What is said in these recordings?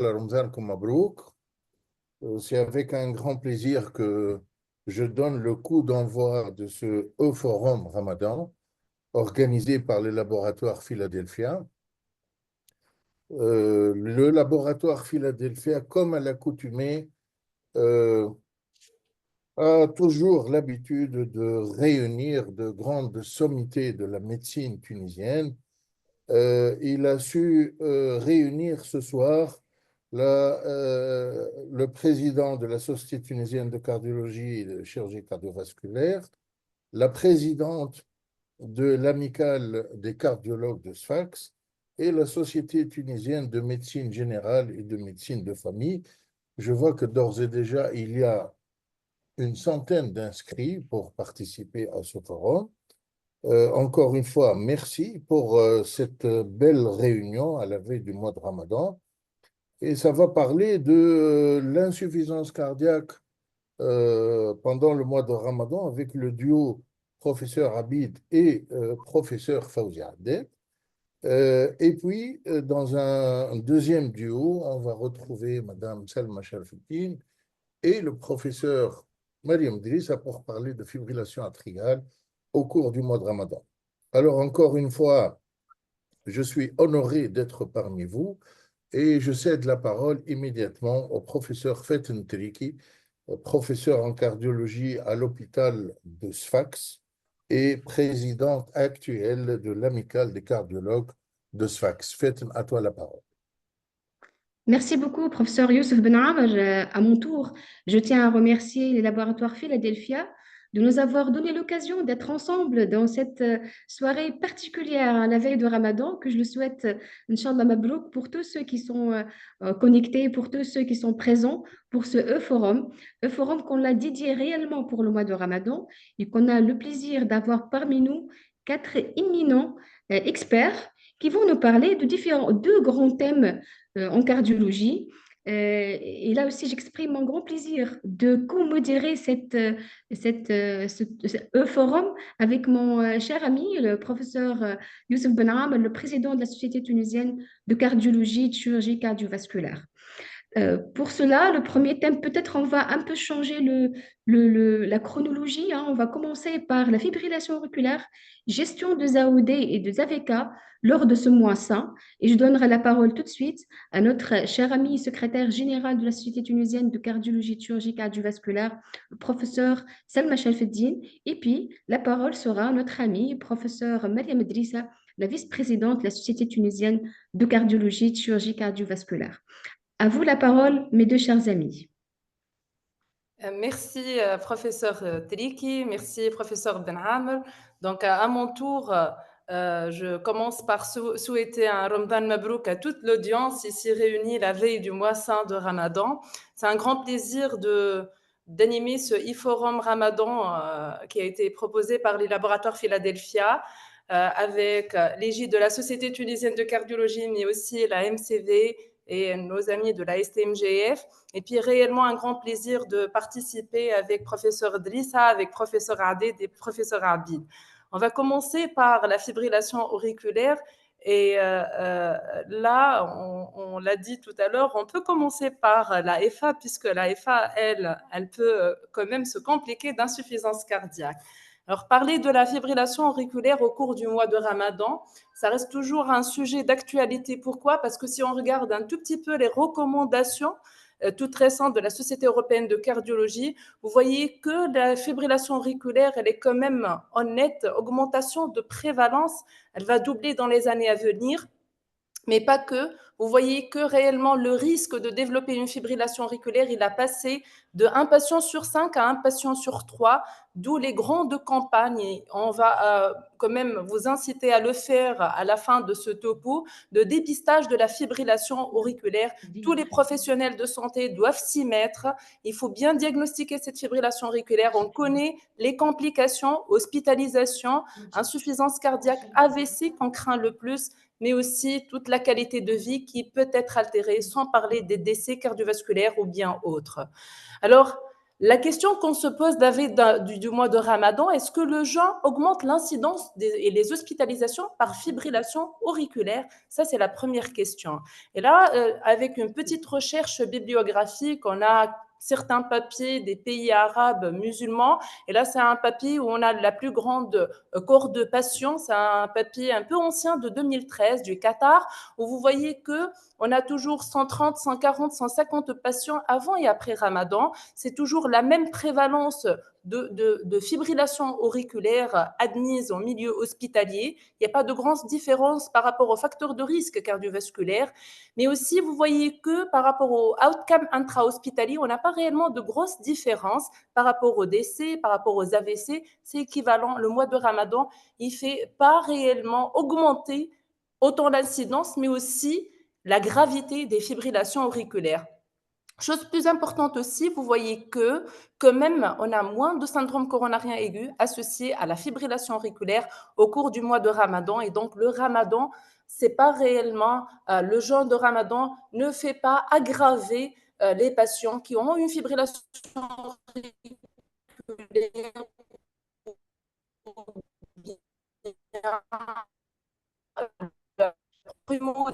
Ramzan Mabrouk. C'est avec un grand plaisir que je donne le coup d'envoi de ce E-Forum Ramadan organisé par le laboratoire Philadelphia. Le laboratoire Philadelphia, comme à l'accoutumée, a toujours l'habitude de réunir de grandes sommités de la médecine tunisienne. Il a su réunir ce soir le président de la Société tunisienne de cardiologie et de chirurgie cardiovasculaire, la présidente de l'amicale des cardiologues de Sfax et la Société tunisienne de médecine générale et de médecine de famille. Je vois que d'ores et déjà, il y a une centaine d'inscrits pour participer à ce forum. Encore une fois, merci pour cette belle réunion à la veille du mois de Ramadan. Et ça va parler de l'insuffisance cardiaque pendant le mois de Ramadan avec le duo professeur Abid et professeur Fawzi Abdel. Et puis, dans un deuxième duo, on va retrouver Madame Salma Sharfettin et le professeur Mariam Drissa pour parler de fibrillation atriale au cours du mois de Ramadan. Alors, encore une fois, je suis honoré d'être parmi vous et je cède la parole immédiatement au professeur Fetten Triki, professeur en cardiologie à l'hôpital de Sfax et présidente actuelle de l'amicale des cardiologues de Sfax. Fetten, à toi la parole. Merci beaucoup, professeur Youssef Ben Amr. À mon tour, je tiens à remercier les laboratoires Philadelphia de nous avoir donné l'occasion d'être ensemble dans cette soirée particulière à la veille de Ramadan, que je le souhaite, Inch'Allah Mabrouk, pour tous ceux qui sont connectés, pour tous ceux qui sont présents pour ce E-Forum. E-Forum qu'on l'a dédié réellement pour le mois de Ramadan et qu'on a le plaisir d'avoir parmi nous quatre éminents experts qui vont nous parler de deux grands thèmes en cardiologie. Et là aussi, j'exprime mon grand plaisir de co-modérer ce forum avec mon cher ami, le professeur Youssef Benram, le président de la Société tunisienne de cardiologie et de chirurgie cardiovasculaire. Pour cela, le premier thème, peut-être on va un peu changer la chronologie, hein. On va commencer par la fibrillation auriculaire, gestion de AOD et de AVK lors de ce mois saint. Et je donnerai la parole tout de suite à notre cher ami secrétaire général de la Société tunisienne de cardiologie et de chirurgie cardiovasculaire, le professeur Salma Chalfeddine. Et puis, la parole sera à notre ami, professeur Mariam Drissa, la vice-présidente de la Société tunisienne de cardiologie et de chirurgie cardiovasculaire. À vous la parole, mes deux chers amis. Merci, professeur Triki, merci, professeur Ben Amr. Donc, à mon tour, je commence par souhaiter un Ramadan Mabrouk à toute l'audience ici réunie la veille du mois saint de Ramadan. C'est un grand plaisir d'animer ce e-forum Ramadan qui a été proposé par les laboratoires Philadelphia avec l'égide de la Société tunisienne de cardiologie, mais aussi la MCV et nos amis de la STMGF. Et puis réellement un grand plaisir de participer avec professeur Drissa, avec professeur Aded et professeur Abid. On va commencer par la fibrillation auriculaire. Et là, on l'a dit tout à l'heure, on peut commencer par la FA, puisque la FA, elle peut quand même se compliquer d'insuffisance cardiaque. Alors, parler de la fibrillation auriculaire au cours du mois de Ramadan, ça reste toujours un sujet d'actualité. Pourquoi ? Parce que si on regarde un tout petit peu les recommandations toute récente de la Société européenne de cardiologie, vous voyez que la fibrillation auriculaire, elle est quand même en nette augmentation de prévalence. Elle va doubler dans les années à venir. Mais pas que. Vous voyez que réellement le risque de développer une fibrillation auriculaire, il a passé de 1 patient sur 5 à 1 patient sur 3, d'où les grandes campagnes. Et on va quand même vous inciter à le faire à la fin de ce topo, de dépistage de la fibrillation auriculaire. Tous les professionnels de santé doivent s'y mettre. Il faut bien diagnostiquer cette fibrillation auriculaire. On connaît les complications, hospitalisation, insuffisance cardiaque, AVC qu'on craint le plus, mais aussi toute la qualité de vie qui peut être altérée, sans parler des décès cardiovasculaires ou bien autres. Alors, La question qu'on se pose du mois de Ramadan, est-ce que le jeûne augmente l'incidence et les hospitalisations par fibrillation auriculaire? Ça, c'est la première question. Et là, avec une petite recherche bibliographique, on a certains papiers des pays arabes musulmans. Et là, c'est un papier où on a la plus grande cohorte de patients. C'est un papier un peu ancien de 2013 du Qatar, où vous voyez que on a toujours 130, 140, 150 patients avant et après Ramadan. C'est toujours la même prévalence de fibrillation auriculaire admise en milieu hospitalier. Il n'y a pas de grande différence par rapport aux facteurs de risque cardiovasculaire. Mais aussi, vous voyez que par rapport au outcome intra-hospitalier, on n'a pas réellement de grosses différences par rapport aux décès, par rapport aux AVC. C'est équivalent. Le mois de Ramadan, il ne fait pas réellement augmenter autant l'incidence, mais aussi la gravité des fibrillations auriculaires. Chose plus importante aussi, vous voyez que même on a moins de syndrome coronarien aigu associé à la fibrillation auriculaire au cours du mois de Ramadan. Et donc le Ramadan, c'est pas réellement le jeûne de Ramadan ne fait pas aggraver les patients qui ont une fibrillation auriculaire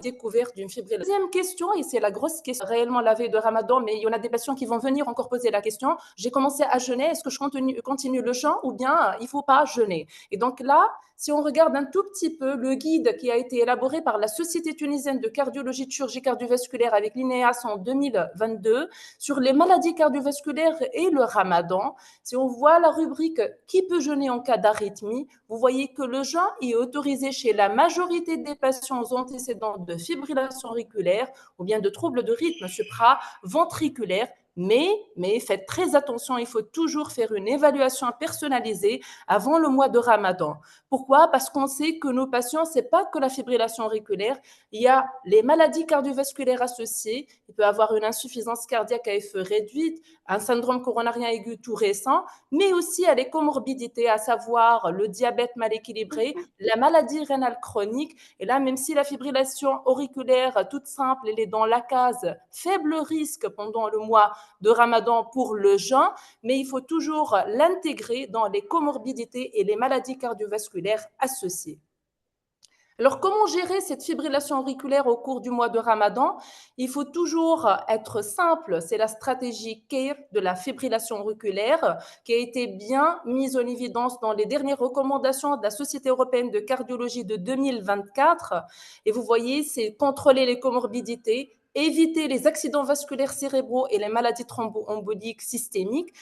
découverte d'une fibrillation. Deuxième question, et c'est la grosse question, réellement la veille de Ramadan, mais il y en a des patients qui vont venir encore poser la question, j'ai commencé à jeûner, est-ce que je continue le jeûne ou bien il ne faut pas jeûner? Et donc là, si on regarde un tout petit peu le guide qui a été élaboré par la Société tunisienne de cardiologie de chirurgie cardiovasculaire avec l'INEAS en 2022 sur les maladies cardiovasculaires et le Ramadan, si on voit la rubrique « Qui peut jeûner en cas d'arythmie ?», vous voyez que le jeûne est autorisé chez la majorité des patients antécédents de fibrillation auriculaire ou bien de troubles de rythme supra-ventriculaire. Mais faites très attention, il faut toujours faire une évaluation personnalisée avant le mois de Ramadan. Pourquoi? Parce qu'on sait que nos patients, ce n'est pas que la fibrillation auriculaire, il y a les maladies cardiovasculaires associées, il peut y avoir une insuffisance cardiaque à effet réduit, un syndrome coronarien aigu tout récent, mais aussi à les comorbidités, à savoir le diabète mal équilibré, la maladie rénale chronique. Et là, même si la fibrillation auriculaire toute simple, elle est dans la case faible risque pendant le mois de Ramadan pour le jeûne, mais il faut toujours l'intégrer dans les comorbidités et les maladies cardiovasculaires associées. Alors, comment gérer cette fibrillation auriculaire au cours du mois de Ramadan? Il faut toujours être simple. C'est la stratégie CARE de la fibrillation auriculaire qui a été bien mise en évidence dans les dernières recommandations de la Société européenne de cardiologie de 2024. Et vous voyez, c'est contrôler les comorbidités, éviter les accidents vasculaires cérébraux et les maladies thromboemboliques systémiques,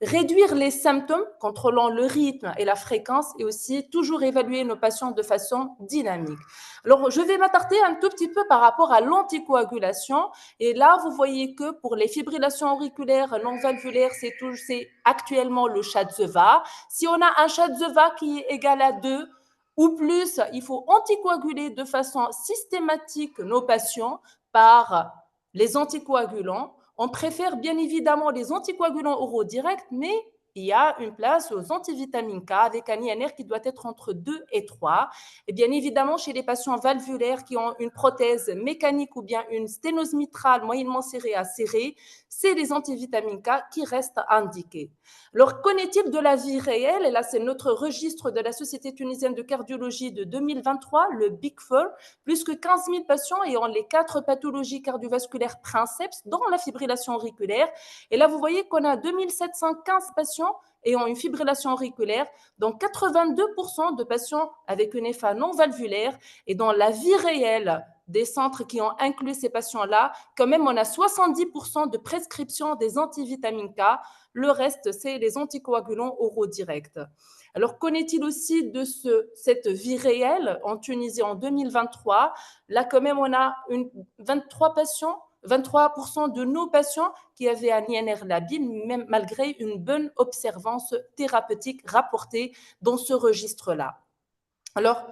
réduire les symptômes, contrôlant le rythme et la fréquence, et aussi toujours évaluer nos patients de façon dynamique. Alors, je vais m'attarder un tout petit peu par rapport à l'anticoagulation. Et là, vous voyez que pour les fibrillations auriculaires non valvulaires, c'est actuellement le Shadzeva. Si on a un Shadzeva qui est égal à 2 ou plus, il faut anticoaguler de façon systématique nos patients par les anticoagulants. On préfère bien évidemment les anticoagulants oraux directs, mais il y a une place aux antivitamines K avec un INR qui doit être entre 2 et 3. Et bien évidemment, chez les patients valvulaires qui ont une prothèse mécanique ou bien une sténose mitrale moyennement serrée à serrée, c'est les antivitamines K qui restent indiqués. Alors, qu'en est-il de la vie réelle? Et là, c'est notre registre de la Société tunisienne de cardiologie de 2023, le Big Four, plus que 15 000 patients ayant les 4 pathologies cardiovasculaires princeps, dont la fibrillation auriculaire. Et là, vous voyez qu'on a 2715 patients ayant une fibrillation auriculaire, dont 82% de patients avec une FA non valvulaire. Et dans la vie réelle des centres qui ont inclus ces patients-là, quand même, on a 70% de prescription des antivitamines K. Le reste, c'est les anticoagulants oraux directs. Alors, qu'en est-il aussi de cette vie réelle en Tunisie en 2023? Là, quand même, on a 23% de nos patients qui avaient un INR labile, même malgré une bonne observance thérapeutique rapportée dans ce registre-là. Alors,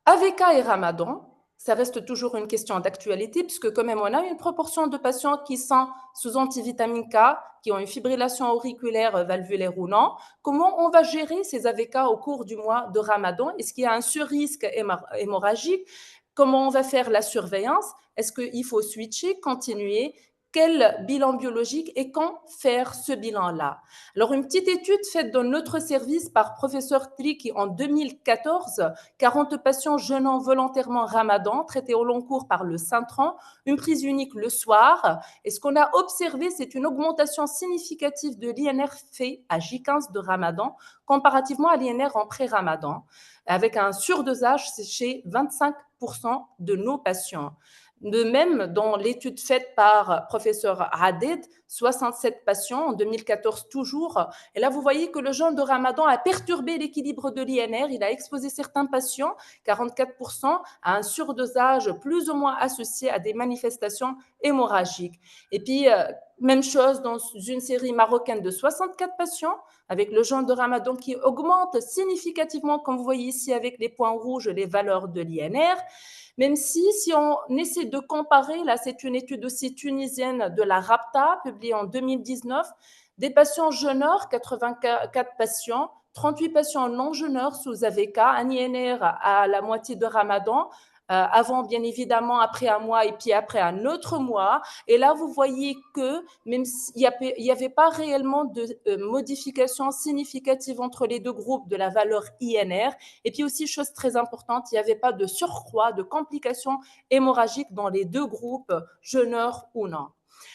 AVK et Ramadan, ça reste toujours une question d'actualité puisque quand même on a une proportion de patients qui sont sous antivitamine K, qui ont une fibrillation auriculaire valvulaire ou non. Comment on va gérer ces AVK au cours du mois de Ramadan? Est-ce qu'il y a un surrisque hémorragique? Comment on va faire la surveillance? Est-ce qu'il faut switcher, continuer? quel bilan biologique et quand faire ce bilan-là. Alors, une petite étude faite dans notre service par professeur Triki en 2014, 40 patients jeûnant volontairement Ramadan, traités au long cours par le Saint-Tran, une prise unique le soir. Et ce qu'on a observé, c'est une augmentation significative de l'INR fait à J15 de Ramadan, comparativement à l'INR en pré-Ramadan, avec un surdosage chez 25% de nos patients. De même, dans l'étude faite par professeur Hadid, 67 patients en 2014 toujours, et là vous voyez que le jeûne de Ramadan a perturbé l'équilibre de l'INR, il a exposé certains patients, 44%, à un surdosage plus ou moins associé à des manifestations hémorragiques. Et puis, même chose dans une série marocaine de 64 patients, avec le jeûne de Ramadan qui augmente significativement, comme vous voyez ici avec les points rouges, les valeurs de l'INR. Même si on essaie de comparer, là c'est une étude aussi tunisienne de la RAPTA, publiée en 2019, des patients jeûneurs, 84 patients, 38 patients non jeûneurs sous AVK, un INR à la moitié de Ramadan, avant bien évidemment, après un mois et puis après un autre mois. Et là, vous voyez que même s'il n'y avait pas réellement de modification significative entre les deux groupes de la valeur INR, et puis aussi, chose très importante, il n'y avait pas de surcroît, de complications hémorragiques dans les deux groupes, jeûneurs ou non.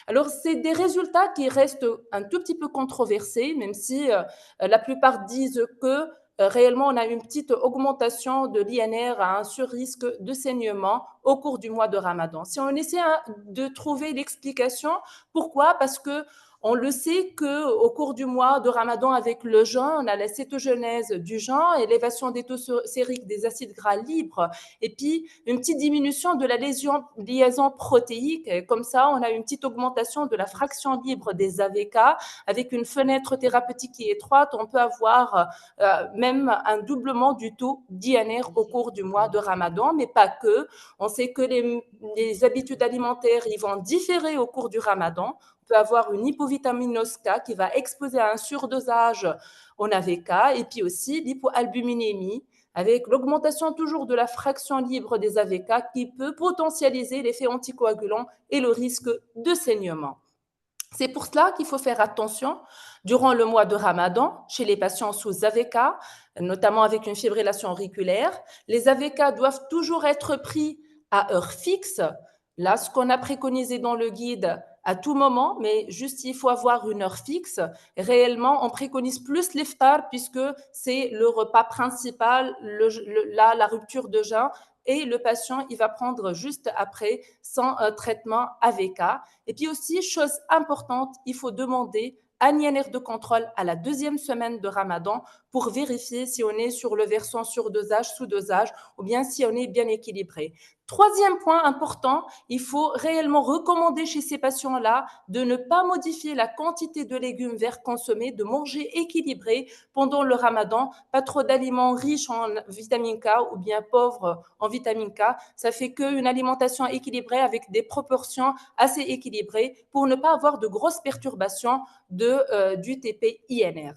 Alors, c'est des résultats qui restent un tout petit peu controversés, même si la plupart disent que réellement, on a une petite augmentation de l'INR à un surrisque de saignement au cours du mois de Ramadan. Si on essaie de trouver l'explication, pourquoi? Parce que on le sait qu'au cours du mois de Ramadan, avec le jeûne, on a la cétogenèse du jeûne, élévation des taux sériques des acides gras libres, et puis une petite diminution de la liaison protéique. Et comme ça, on a une petite augmentation de la fraction libre des AVK. Avec une fenêtre thérapeutique qui est étroite, on peut avoir même un doublement du taux d'INR au cours du mois de Ramadan, mais pas que. On sait que les habitudes alimentaires ils vont différer au cours du Ramadan. On peut avoir une hypovitaminose K qui va exposer à un surdosage en AVK, et puis aussi l'hypoalbuminémie, avec l'augmentation toujours de la fraction libre des AVK qui peut potentialiser l'effet anticoagulant et le risque de saignement. C'est pour cela qu'il faut faire attention durant le mois de Ramadan chez les patients sous AVK, notamment avec une fibrillation auriculaire. Les AVK doivent toujours être pris à heure fixe. Là, ce qu'on a préconisé dans le guide, à tout moment, mais juste il faut avoir une heure fixe. Réellement, on préconise plus l'iftar puisque c'est le repas principal, la rupture de jeûne, et le patient, il va prendre juste après son traitement AVK. Et puis aussi, chose importante, il faut demander un INR de contrôle à la deuxième semaine de Ramadan pour vérifier si on est sur le versant surdosage, sous-dosage ou bien si on est bien équilibré. Troisième point important, il faut réellement recommander chez ces patients-là de ne pas modifier la quantité de légumes verts consommés, de manger équilibré pendant le Ramadan, pas trop d'aliments riches en vitamine K ou bien pauvres en vitamine K. Ça fait qu'une alimentation équilibrée avec des proportions assez équilibrées pour ne pas avoir de grosses perturbations du TP-INR.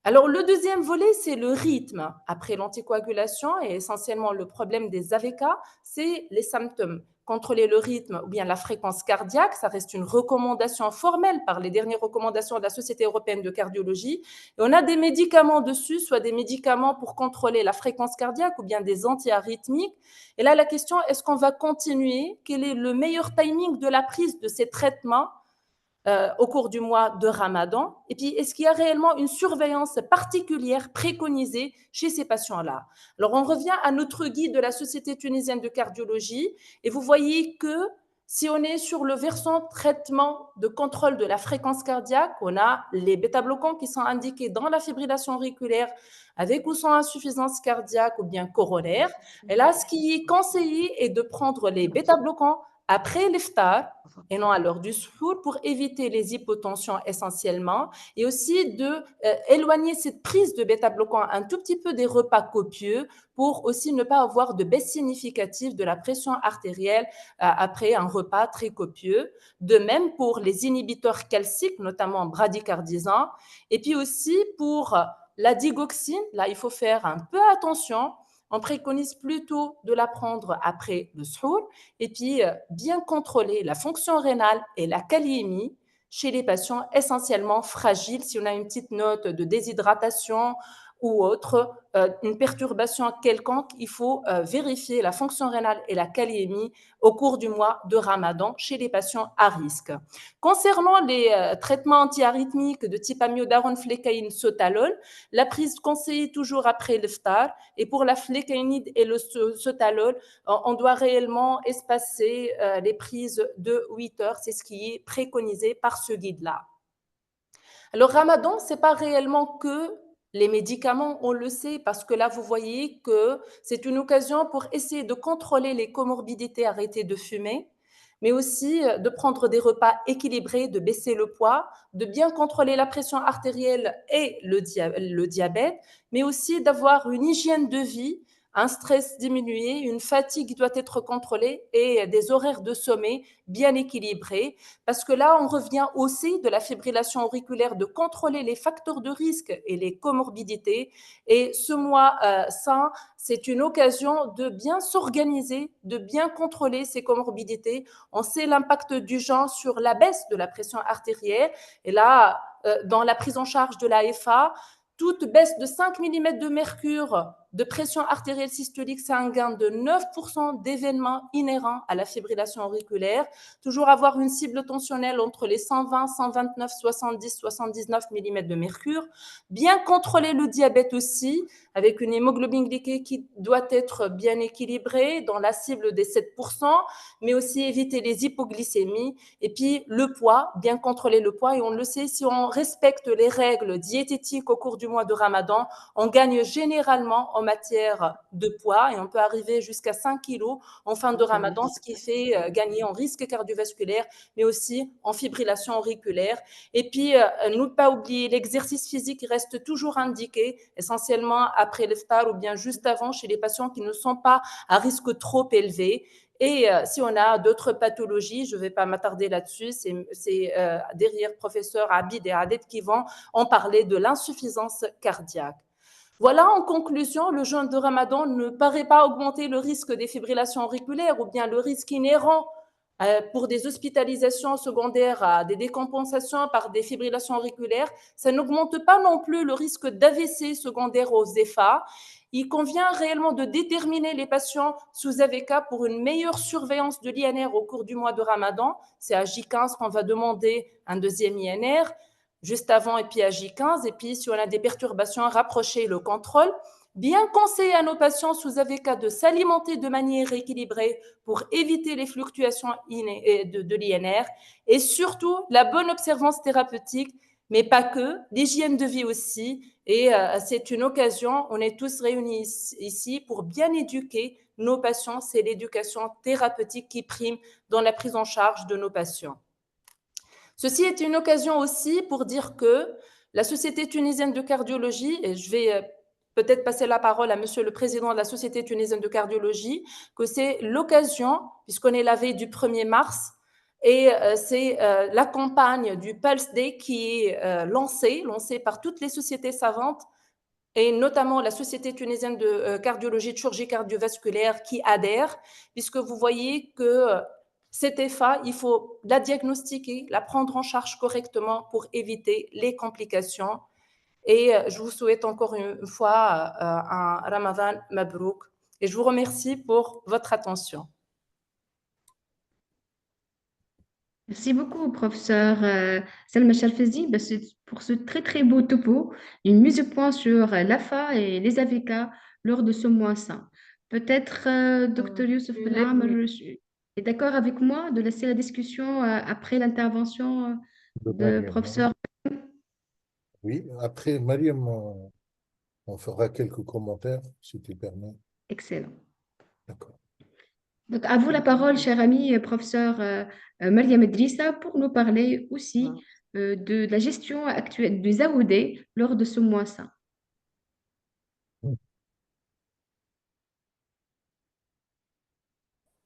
Alors, le deuxième volet, c'est le rythme. Après l'anticoagulation et essentiellement le problème des AVK, c'est les symptômes. Contrôler le rythme ou bien la fréquence cardiaque, ça reste une recommandation formelle par les dernières recommandations de la Société européenne de cardiologie. Et on a des médicaments dessus, soit des médicaments pour contrôler la fréquence cardiaque ou bien des antiarythmiques. Et là, la question, est-ce qu'on va continuer? Quel est le meilleur timing de la prise de ces traitements au cours du mois de Ramadan? Et puis, est-ce qu'il y a réellement une surveillance particulière préconisée chez ces patients-là? Alors, on revient à notre guide de la Société tunisienne de cardiologie et vous voyez que si on est sur le versant traitement de contrôle de la fréquence cardiaque, on a les bêta-bloquants qui sont indiqués dans la fibrillation auriculaire avec ou sans insuffisance cardiaque ou bien coronaire. Et là, ce qui est conseillé est de prendre les bêta-bloquants après l'iftar et non à l'heure du suhour pour éviter les hypotensions essentiellement et aussi de éloigner cette prise de bêta-bloquants un tout petit peu des repas copieux pour aussi ne pas avoir de baisse significative de la pression artérielle après un repas très copieux. De même pour les inhibiteurs calciques, notamment bradycardisants. Et puis aussi pour la digoxine, là il faut faire un peu attention. on préconise plutôt de la prendre après le suhour et puis bien contrôler la fonction rénale et la kaliémie chez les patients essentiellement fragiles. Si on a une petite note de déshydratation ou autre, une perturbation quelconque, il faut vérifier la fonction rénale et la kaliémie au cours du mois de Ramadan chez les patients à risque. Concernant les traitements antiarythmiques de type amiodarone, flécaïne, sotalol, la prise conseillée toujours après l'iftar, et pour la flécaïnide et le sotalol, on doit réellement espacer les prises de 8 heures, c'est ce qui est préconisé par ce guide-là. Alors, Ramadan, ce n'est pas réellement que les médicaments, on le sait, parce que là, vous voyez que c'est une occasion pour essayer de contrôler les comorbidités, arrêter de fumer, mais aussi de prendre des repas équilibrés, de baisser le poids, de bien contrôler la pression artérielle et le diabète, mais aussi d'avoir une hygiène de vie, un stress diminué, une fatigue qui doit être contrôlée et des horaires de sommeil bien équilibrés. Parce que là, on revient aussi de la fibrillation auriculaire, de contrôler les facteurs de risque et les comorbidités. Et ce mois sain, c'est une occasion de bien s'organiser, de bien contrôler ces comorbidités. On sait l'impact du jeûne sur la baisse de la pression artérielle. Et là, dans la prise en charge de la FA, toute baisse de 5 mm de mercure de pression artérielle systolique, c'est un gain de 9% d'événements inhérents à la fibrillation auriculaire. Toujours avoir une cible tensionnelle entre les 120, 129, 70, 79 mm de mercure. Bien contrôler le diabète aussi, avec une hémoglobine glycée qui doit être bien équilibrée dans la cible des 7%, mais aussi éviter les hypoglycémies. Et puis le poids, bien contrôler le poids. Et on le sait, si on respecte les règles diététiques au cours du mois de Ramadan, on gagne généralement en matière de poids et on peut arriver jusqu'à 5 kilos en fin de Ramadan, ce qui fait gagner en risque cardiovasculaire, mais aussi en fibrillation auriculaire. Et puis, ne pas oublier l'exercice physique qui reste toujours indiqué, essentiellement après l'iftar ou bien juste avant chez les patients qui ne sont pas à risque trop élevé. Et si on a d'autres pathologies, je ne vais pas m'attarder là-dessus, c'est derrière professeur Abid et Adet qui vont en parler de l'insuffisance cardiaque. Voilà, en conclusion, le jeûne de Ramadan ne paraît pas augmenter le risque des fibrillations auriculaires ou bien le risque inhérent pour des hospitalisations secondaires à des décompensations par des fibrillations auriculaires. Ça n'augmente pas non plus le risque d'AVC secondaire aux EFA. Il convient réellement de déterminer les patients sous AVK pour une meilleure surveillance de l'INR au cours du mois de Ramadan. C'est à J15 qu'on va demander un deuxième INR juste avant et puis à J15. Et puis, si on a des perturbations, rapprocher le contrôle. Bien conseiller à nos patients sous AVK de s'alimenter de manière équilibrée pour éviter les fluctuations de l'INR. Et surtout, la bonne observance thérapeutique, mais pas que, l'hygiène de vie aussi. Et c'est une occasion, on est tous réunis ici pour bien éduquer nos patients. C'est l'éducation thérapeutique qui prime dans la prise en charge de nos patients. Ceci est une occasion aussi pour dire que la Société tunisienne de cardiologie, et je vais peut-être passer la parole à monsieur le président de la Société tunisienne de cardiologie, que c'est l'occasion, puisqu'on est la veille du 1er mars, et c'est la campagne du Pulse Day qui est lancée par toutes les sociétés savantes, et notamment la Société tunisienne de cardiologie, de chirurgie cardiovasculaire qui adhère, puisque vous voyez que cette EFA, il faut la diagnostiquer, la prendre en charge correctement pour éviter les complications. Et je vous souhaite encore une fois un Ramadan Mabrouk. Et je vous remercie pour votre attention. Merci beaucoup, professeur Salma Chalfezi, pour ce très très beau topo, une mise au point sur l'AFA et les AVK lors de ce mois sain. Peut-être, docteur Youssef Ben Amr est d'accord avec moi de laisser la discussion après l'intervention de de Mariam, hein. professeur. Oui, après Mariam, on fera quelques commentaires, si tu permets. Excellent. D'accord. Donc, à vous la parole, cher ami, professeur Mariam Idrissa, pour nous parler aussi de la gestion actuelle des AOD lors de ce mois sain.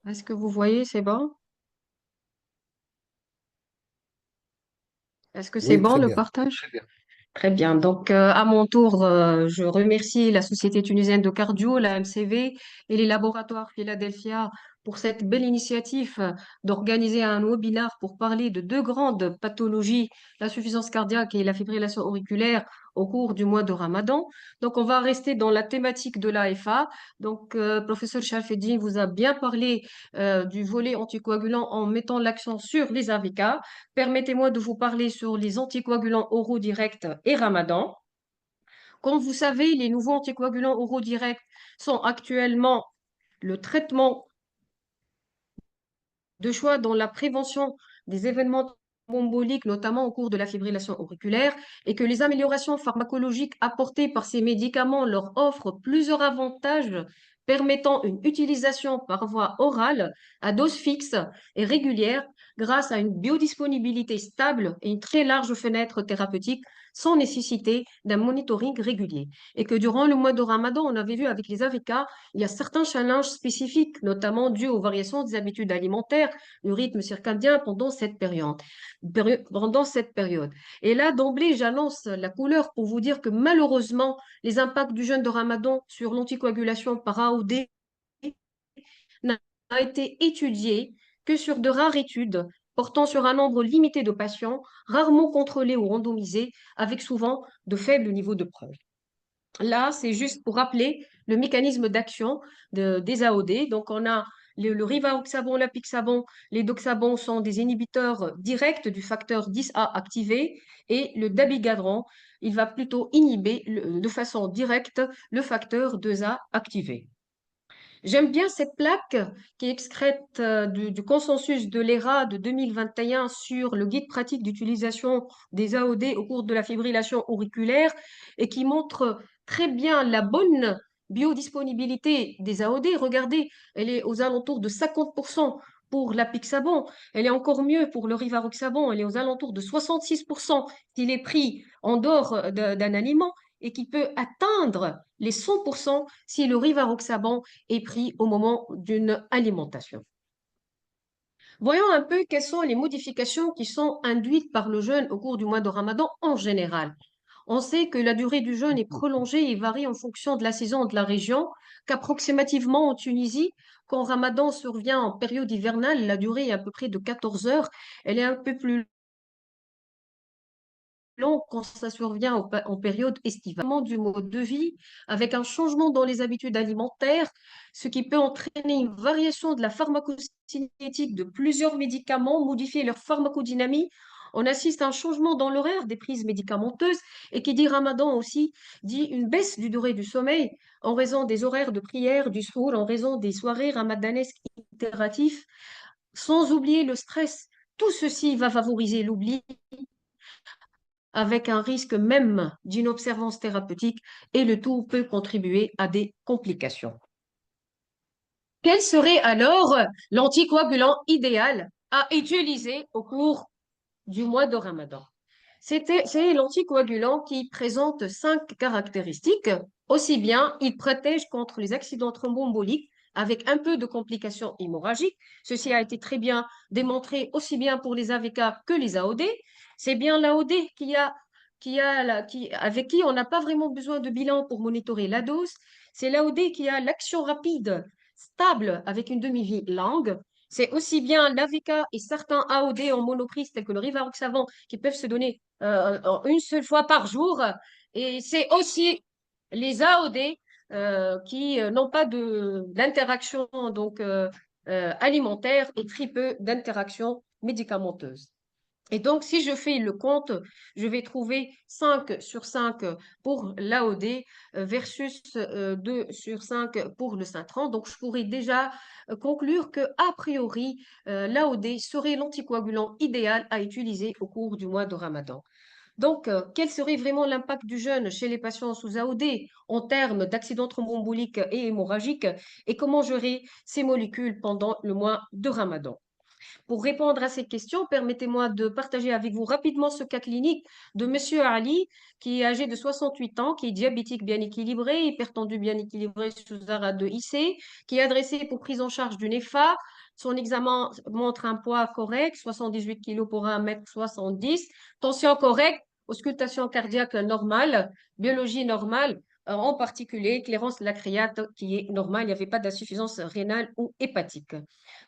Est-ce que vous voyez, c'est bon? Est-ce que c'est Oui, bon très le bien. partage? Très bien. Très bien. Donc, à mon tour, je remercie la Société tunisienne de cardio, la MCV, et les laboratoires Philadelphia pour cette belle initiative d'organiser un webinaire pour parler de deux grandes pathologies, l'insuffisance cardiaque et la fibrillation auriculaire, au cours du mois de Ramadan. Donc, on va rester dans la thématique de l'AFA. Donc, professeur Chalfeddine vous a bien parlé du volet anticoagulant en mettant l'accent sur les AVK. Permettez-moi de vous parler sur les anticoagulants oraux directs et Ramadan. Comme vous savez, les nouveaux anticoagulants oraux directs sont actuellement le traitement de choix dans la prévention des événements thromboemboliques, notamment au cours de la fibrillation auriculaire, et que les améliorations pharmacologiques apportées par ces médicaments leur offrent plusieurs avantages permettant une utilisation par voie orale à dose fixe et régulière grâce à une biodisponibilité stable et une très large fenêtre thérapeutique sans nécessité d'un monitoring régulier. Et que durant le mois de Ramadan, on avait vu avec les AVK, il y a certains challenges spécifiques, notamment dus aux variations des habitudes alimentaires, du rythme circadien pendant cette période. Et là, d'emblée, j'annonce la couleur pour vous dire que malheureusement, les impacts du jeûne de Ramadan sur l'anticoagulation par AOD n'a été étudié que sur de rares études portant sur un nombre limité de patients, rarement contrôlés ou randomisés, avec souvent de faibles niveaux de preuve. Là, c'est juste pour rappeler le mécanisme d'action des AOD. Donc, on a le rivaroxaban, l'apixaban, les doxabans sont des inhibiteurs directs du facteur 10A activé et le dabigatran, il va plutôt inhiber de façon directe le facteur 2A activé. J'aime bien cette plaque qui est extraite du consensus de l'ERA de 2021 sur le guide pratique d'utilisation des AOD au cours de la fibrillation auriculaire et qui montre très bien la bonne biodisponibilité des AOD. Regardez, elle est aux alentours de 50% pour l'apixaban. Elle est encore mieux pour le rivaroxaban. Elle est aux alentours de 66% s'il est pris en dehors d'un aliment et qui peut atteindre les 100% si le rivaroxaban est pris au moment d'une alimentation. Voyons un peu quelles sont les modifications qui sont induites par le jeûne au cours du mois de Ramadan en général. On sait que la durée du jeûne est prolongée et varie en fonction de la saison et de la région, qu'approximativement en Tunisie, quand Ramadan survient en période hivernale, la durée est à peu près de 14 heures. Elle est un peu plus long quand ça survient en période estivale. Du mode de vie, avec un changement dans les habitudes alimentaires, ce qui peut entraîner une variation de la pharmacocinétique de plusieurs médicaments, modifier leur pharmacodynamie. On assiste à un changement dans l'horaire des prises médicamenteuses et qui dit Ramadan aussi dit une baisse du durée du sommeil en raison des horaires de prière, du sour, en raison des soirées ramadanesques itératifs, sans oublier le stress. Tout ceci va favoriser l'oubli avec un risque même d'inobservance thérapeutique et le tout peut contribuer à des complications. Quel serait alors l'anticoagulant idéal à utiliser au cours du mois de Ramadan? C'est l'anticoagulant qui présente 5 caractéristiques. Aussi bien, il protège contre les accidents thromboemboliques avec un peu de complications hémorragiques. Ceci a été très bien démontré aussi bien pour les AVK que les AOD. C'est bien l'AOD avec qui on n'a pas vraiment besoin de bilan pour monitorer la dose. C'est l'AOD qui a l'action rapide, stable, avec une demi-vie longue. C'est aussi bien l'AVK et certains AOD en monoprise, tels que le rivaroxaban, qui peuvent se donner une seule fois par jour. Et c'est aussi les AOD qui n'ont pas d'interaction alimentaire et très peu d'interaction médicamenteuse. Et donc, si je fais le compte, je vais trouver 5 sur 5 pour l'AOD versus 2 sur 5 pour le Cintran. Donc, je pourrais déjà conclure que, a priori, l'AOD serait l'anticoagulant idéal à utiliser au cours du mois de Ramadan. Donc, quel serait vraiment l'impact du jeûne chez les patients sous AOD en termes d'accidents thromboemboliques et hémorragiques et comment gérer ces molécules pendant le mois de Ramadan? Pour répondre à ces questions, permettez-moi de partager avec vous rapidement ce cas clinique de M. Ali, qui est âgé de 68 ans, qui est diabétique bien équilibré, hypertendu bien équilibré sous arrêt de IC, qui est adressé pour prise en charge d'une EFA. Son examen montre un poids correct, 78 kg pour 1,70 m, tension correcte, auscultation cardiaque normale, biologie normale, en particulier clairance lacryate qui est normale, il n'y avait pas d'insuffisance rénale ou hépatique.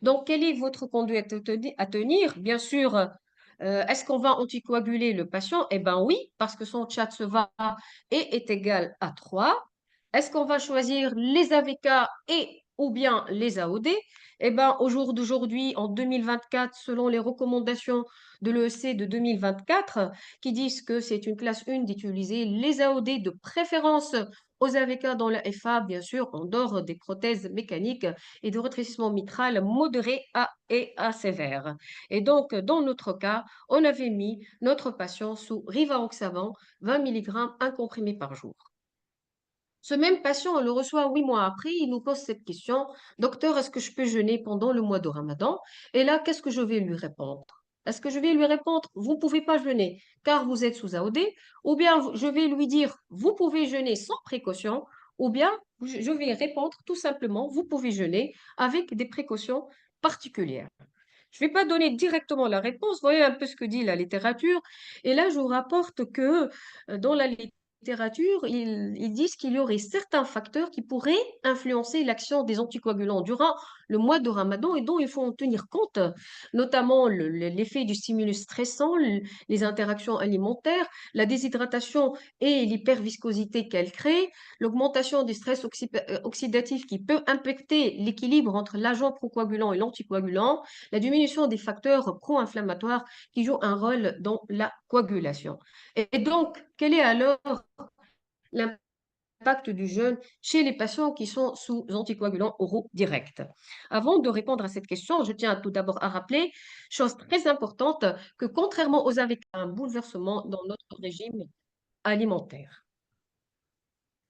Donc, quelle est votre conduite à tenir? Bien sûr, est-ce qu'on va anticoaguler le patient? Eh bien oui, parce que son CHA-2SO-VA est égal à 3. Est-ce qu'on va choisir les AVK et ou bien les AOD? Eh bien, au jour d'aujourd'hui, en 2024, selon les recommandations de l'EEC de 2024, qui disent que c'est une classe 1 d'utiliser les AOD de préférence aux AVK dans la FA, bien sûr, en dehors des prothèses mécaniques et de rétrécissement mitral modéré et à sévère. Et donc, dans notre cas, on avait mis notre patient sous rivaroxaban, 20 mg, un comprimé par jour. Ce même patient, on le reçoit 8 mois après, il nous pose cette question, docteur, est-ce que je peux jeûner pendant le mois de Ramadan? Et là, qu'est-ce que je vais lui répondre? Est-ce que je vais lui répondre, vous ne pouvez pas jeûner car vous êtes sous AOD? Ou bien je vais lui dire, vous pouvez jeûner sans précaution? Ou bien je vais répondre tout simplement, vous pouvez jeûner avec des précautions particulières. Je ne vais pas donner directement la réponse, voyez un peu ce que dit la littérature. Et là, je vous rapporte que dans la littérature, ils disent qu'il y aurait certains facteurs qui pourraient influencer l'action des anticoagulants durant le mois de Ramadan et dont il faut en tenir compte, notamment l'effet du stimulus stressant, les interactions alimentaires, la déshydratation et l'hyperviscosité qu'elle crée, l'augmentation du stress oxydatif qui peut impacter l'équilibre entre l'agent procoagulant et l'anticoagulant, la diminution des facteurs pro-inflammatoires qui jouent un rôle dans la coagulation. Et donc, quel est alors l'impact du jeûne chez les patients qui sont sous anticoagulants oraux directs? Avant de répondre à cette question, je tiens tout d'abord à rappeler, chose très importante, que contrairement aux AVK, un bouleversement dans notre régime alimentaire.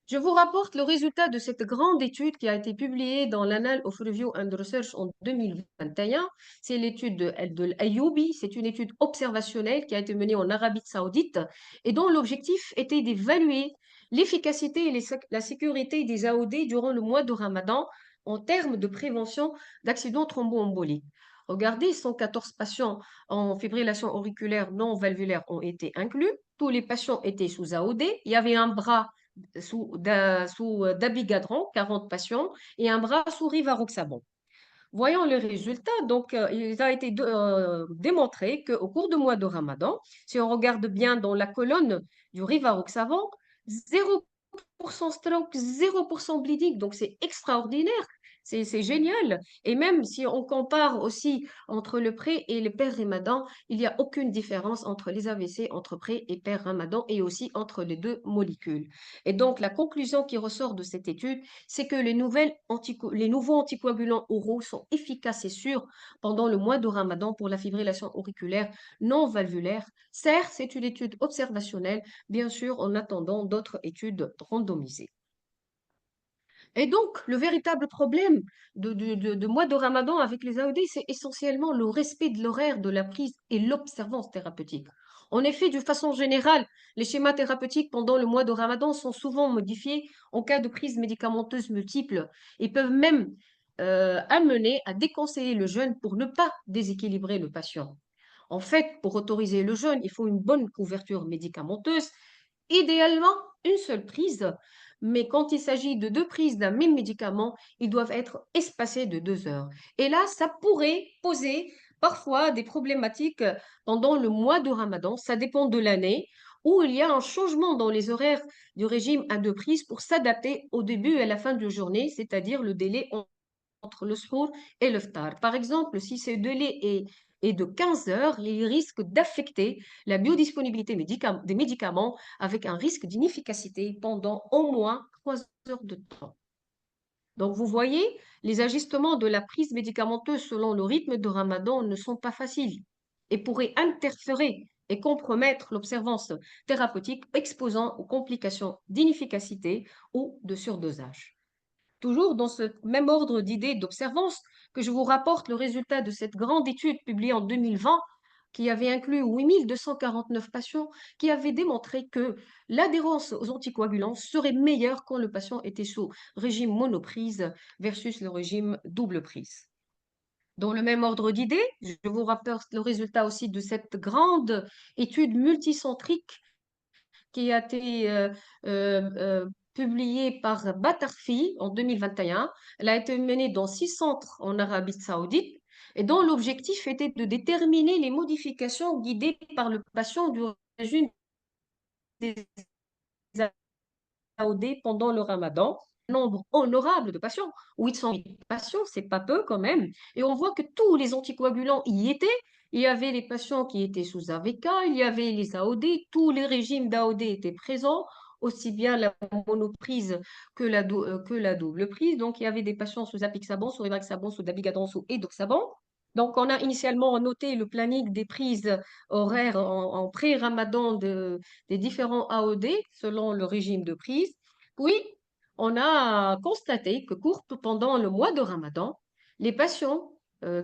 Je vous rapporte le résultat de cette grande étude qui a été publiée dans l'Annal of Review and Research en 2021. C'est l'étude de l'Ayyoubi. C'est une étude observationnelle qui a été menée en Arabie Saoudite et dont l'objectif était d'évaluer l'efficacité et la sécurité des AOD durant le mois de Ramadan en termes de prévention d'accidents thromboemboliques. Regardez, 114 patients en fibrillation auriculaire non valvulaire ont été inclus. Tous les patients étaient sous AOD. Il y avait un bras sous dabigatran, 40 patients, et un bras sous rivaroxaban. Voyons les résultats. Donc, il a été démontré qu'au cours du mois de Ramadan, si on regarde bien dans la colonne du rivaroxaban, 0% stroke, 0% bleeding. Donc, c'est extraordinaire. C'est génial. Et même si on compare aussi entre le pré et le père-ramadan, il n'y a aucune différence entre les AVC, entre pré et père-ramadan et aussi entre les deux molécules. Et donc, la conclusion qui ressort de cette étude, c'est que les nouveaux anticoagulants oraux sont efficaces et sûrs pendant le mois de Ramadan pour la fibrillation auriculaire non valvulaire. Certes, c'est une étude observationnelle, bien sûr, en attendant d'autres études randomisées. Et donc, le véritable problème de mois de Ramadan avec les AOD, c'est essentiellement le respect de l'horaire de la prise et l'observance thérapeutique. En effet, de façon générale, les schémas thérapeutiques pendant le mois de Ramadan sont souvent modifiés en cas de prise médicamenteuse multiple et peuvent même amener à déconseiller le jeûne pour ne pas déséquilibrer le patient. En fait, pour autoriser le jeûne, il faut une bonne couverture médicamenteuse, idéalement une seule prise, mais quand il s'agit de 2 prises d'un même médicament, ils doivent être espacés de 2 heures. Et là, ça pourrait poser parfois des problématiques pendant le mois de Ramadan, ça dépend de l'année, où il y a un changement dans les horaires du régime à 2 prises pour s'adapter au début et à la fin de la journée, c'est-à-dire le délai entre le suhour et le ftar. Par exemple, si ce délai est de 15 heures, il risque d'affecter la biodisponibilité des médicaments avec un risque d'inefficacité pendant au moins 3 heures de temps. Donc, vous voyez, les ajustements de la prise médicamenteuse selon le rythme de Ramadan ne sont pas faciles et pourraient interférer et compromettre l'observance thérapeutique, exposant aux complications d'inefficacité ou de surdosage. Toujours dans ce même ordre d'idées d'observance, que je vous rapporte le résultat de cette grande étude publiée en 2020 qui avait inclus 8249 patients qui avait démontré que l'adhérence aux anticoagulants serait meilleure quand le patient était sous régime monoprise versus le régime double prise. Dans le même ordre d'idées, je vous rapporte le résultat aussi de cette grande étude multicentrique qui a été publiée par Batarfi en 2021. Elle a été menée dans 6 centres en Arabie Saoudite et dont l'objectif était de déterminer les modifications guidées par le patient du régime des AOD pendant le Ramadan. Nombre honorable de patients, 800 000 patients, c'est pas peu quand même. Et on voit que tous les anticoagulants y étaient. Il y avait les patients qui étaient sous AVK, il y avait les AOD, tous les régimes d'AOD étaient présents, aussi bien la monoprise que la double prise. Donc, il y avait des patients sous apixaban, sous rivaroxaban, sous dabigatran, sous edoxaban. Donc, on a initialement noté le planning des prises horaires en pré-ramadan des différents AOD selon le régime de prise. Puis, on a constaté que pendant le mois de Ramadan, les patients